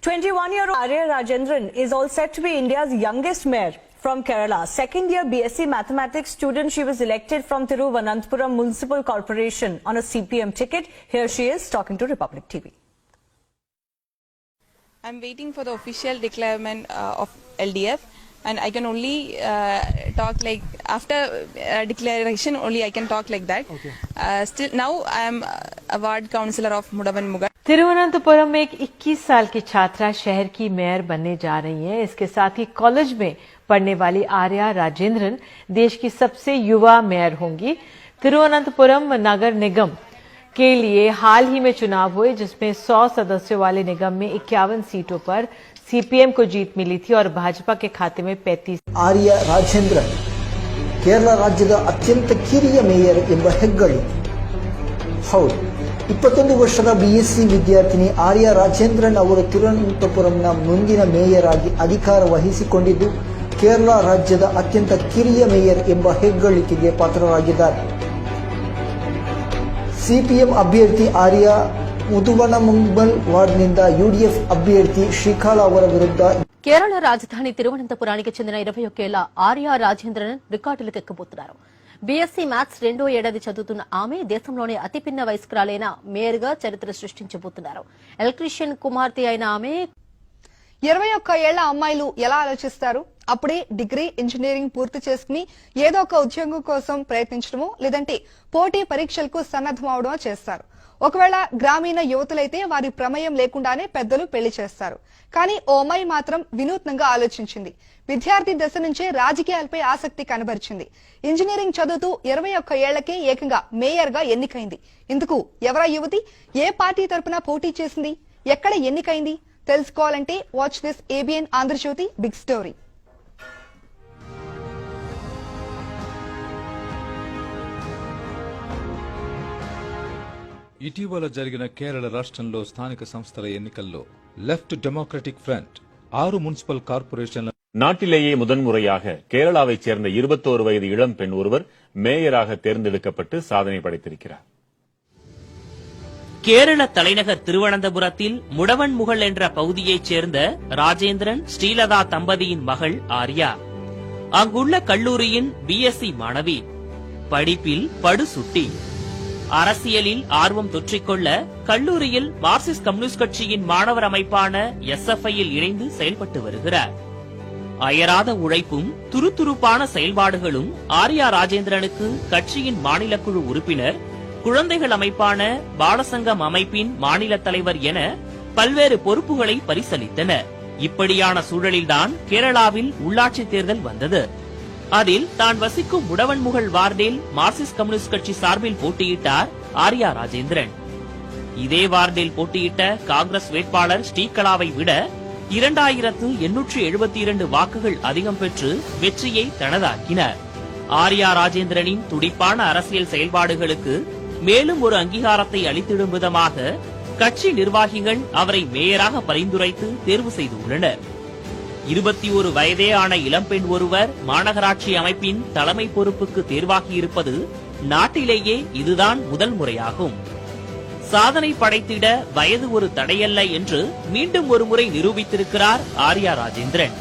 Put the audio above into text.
21-year-old Arya Rajendran is all set to be India's youngest mayor from Kerala. Second-year BSc Mathematics student, she was elected from Thiruvananthapuram Municipal Corporation on a CPM ticket. Here she is talking to Republic TV. I'm waiting for the official declaration of LDF, and I can only talk like after declaration only I can talk like that. Okay. Still now I am a ward councillor of Mudavan Mugar. Thiruvananthapuram में एक 21 साल की छात्रा शहर की mayor बनने जा रही है। इसके साथ ही कॉलेज में पढ़ने वाली आर्या राजेंद्रन देश की सबसे युवा मेयर होंगी। तिरुवनंतपुरम नगर निगम के लिए हाल ही में चुनाव हुए, जिसमें 100 सदस्यों वाले निगम में 51 सीटों पर सीपीएम को जीत मिली थी और भाजपा के खाते में 35। आर्या राजेंद्रन केरಳ राज्यದ ಅತ್ಯಂತ ಕಿರಿಯ ಮೇಯರ್ ಎಂಬ ಹೆಗ್ಗಳಿಕೆ. ಹೌದು, 21 ವರ್ಷದ ಬಿಎಸ್ಸಿ ವಿದ್ಯಾರ್ಥಿನಿ ಆರ್ಯ ರಾಜೇಂದ್ರನ್ ಅವರು ತಿರುವನಂತಪುರಂನ ಮುಂದಿನ ಮೇಯರ್ ಆಗಿ ಅಧಿಕಾರ ವಹಿಸಿಕೊಂಡಿದ್ದು ಕೇರಳ ರಾಜ್ಯದ ಅತ್ಯಂತ ಕಿರಿಯ ಮೇಯರ್ ಎಂಬ ಹೆಗ್ಗಳಿಕೆಗೆ ಪಾತ್ರರಾಗಿದ್ದಾರೆ. ಸಿಪಿಎಂ ಅಭ್ಯರ್ಥಿ ಆರ್ಯ ಮುದುವನಮಂಗಲ್ ವಾರ್ಡ್ನಿಂದ ಯುಡಿಎಫ್ అభ్యర్థి శ్రీకాళ ಅವರ విరుద్ధ కేరళ రాజధాని తిరువనంతపురానికి చెందిన 21 ఏళ్ల ఆర్య రాజేంద్రన్ రికార్డులకు ఎక్కబోతున్నారు. బీఎస్సీ మ్యాథ్స్ 2వ ఏడాది చదువుతున్న ఆమె దేశంలోనే అతిపిన్న వయస్కురాలైన మేయర్ గా చరిత్ర సృష్టించబోతున్నారు. ఎలక్ట్రీషియన్ కుమార్తె అయిన ఆమె 21 ఏళ్ల అమ్మాయిలు ఎలా ఆలోచిస్తారు? అప్పుడే డిగ్రీ ఇంజనీరింగ్ పూర్తి చేసుకుని ఏదో ఒక ఉద్యోగం కోసం ప్రయత్నించడమో లేదంటే పోటీ పరీక్షలకు సన్నద్ధం అవడమో చేస్తారు. ఒకవేళ గ్రామీణ యువతులైతే వారి ప్రమేయం లేకుండానే పెద్దలు పెళ్లి చేస్తారు. కానీ ఓ అమ్మాయి మాత్రం వినూత్నంగా ఆలోచించింది. విద్యార్థి దశ నుంచే రాజకీయాలపై ఆసక్తి కనబరిచింది. ఇంజనీరింగ్ చదువుతూ 21 ఏళ్లకే ఏకంగా మేయర్ గా ఎన్నికైంది. ఇందుకు ఎవరా యువతి? ఏ పార్టీ తరపున పోటీ చేసింది? ఎక్కడ ఎన్నికైంది? తెలుసుకోవాలంటే watch this ABN Andhrajyothi big story. ఇటీవల జరిగిన కేరళ రాష్ట్రంలో స్థానిక సంస్థల ఎన్నికల్లో లెఫ్ట్ డెమోక్రటిక్ ఫ్రంట్ 6 మున్సిపల్ కార్పొరేషన్ల நாட்டிலேயே முதன்முறையாக கேரளாவைச் சேர்ந்த 21 வயது இளம் பெண் ஒருவர் மேயராக தேர்ந்தெடுக்கப்பட்டு சாதனை படைத்திருக்கிறார். கேரள தலைநகர் திருவனந்தபுரத்தில் முடவன்முகல் என்ற பகுதியைச் சேர்ந்த ராஜேந்திரன் ஸ்ரீலதா தம்பதியின் மகள் ஆர்யா. அங்குள்ள கல்லூரியின் பிஎஸ்சி மாணவி. படிப்பில் படுசுட்டி. அரசியலில் ஆர்வம் தொற்றிக்கொள்ள கல்லூரியில் மார்க்சிஸ்ட் கம்யூனிஸ்ட் கட்சியின் மாணவர் அமைப்பான எஸ்எஃப்ஐயில் இணைந்து செயல்பட்டு வருகிறார். அயராத உழைப்பும் துருதுருப்பான செயல்பாடுகளும் ஆர்யா ராஜேந்திரனுக்கு கட்சியின் மாநில குழு உறுப்பினர், குழந்தைகள் அமைப்பான பாலசங்கம் அமைப்பின் மாநில தலைவர் என பல்வேறு பொறுப்புகளை பரிசளித்தன. இப்படியான சூழலில்தான் கேரளாவில் உள்ளாட்சி தேர்தல் வந்தது. அதில் தான் வசிக்கும் முடவன்முகல் வார்டில் மார்க்சிஸ்ட் கம்யூனிஸ்ட் கட்சி சார்பில் போட்டியிட்டார் ஆர்யா ராஜேந்திரன். இதே வார்டில் போட்டியிட்ட காங்கிரஸ் வேட்பாளர் ஸ்ரீகலாவை விட 2872 வாக்குகள் அதிகம் பெற்று வெற்றியை தனதாக்கினார். ஆர்யா ராஜேந்திரனின் துடிப்பான அரசியல் செயல்பாடுகளுக்கு மேலும் ஒரு அங்கீகாரத்தை அளித்திடும் விதமாக கட்சி நிர்வாகிகள் அவரை மேயராக பரிந்துரைத்து தேர்வு செய்துள்ளனர். 21 வயதே ஆன இளம்பெண் ஒருவர் மாநகராட்சி அமைப்பின் தலைமை பொறுப்புக்கு தேர்வாகியிருப்பது நாட்டிலேயே இதுதான் முதல் முறையாகும். சாதனை படைத்திட வயது ஒரு தடையல்ல என்று மீண்டும் ஒருமுறை நிரூபித்திருக்கிறார் ஆர்யா ராஜேந்திரன்.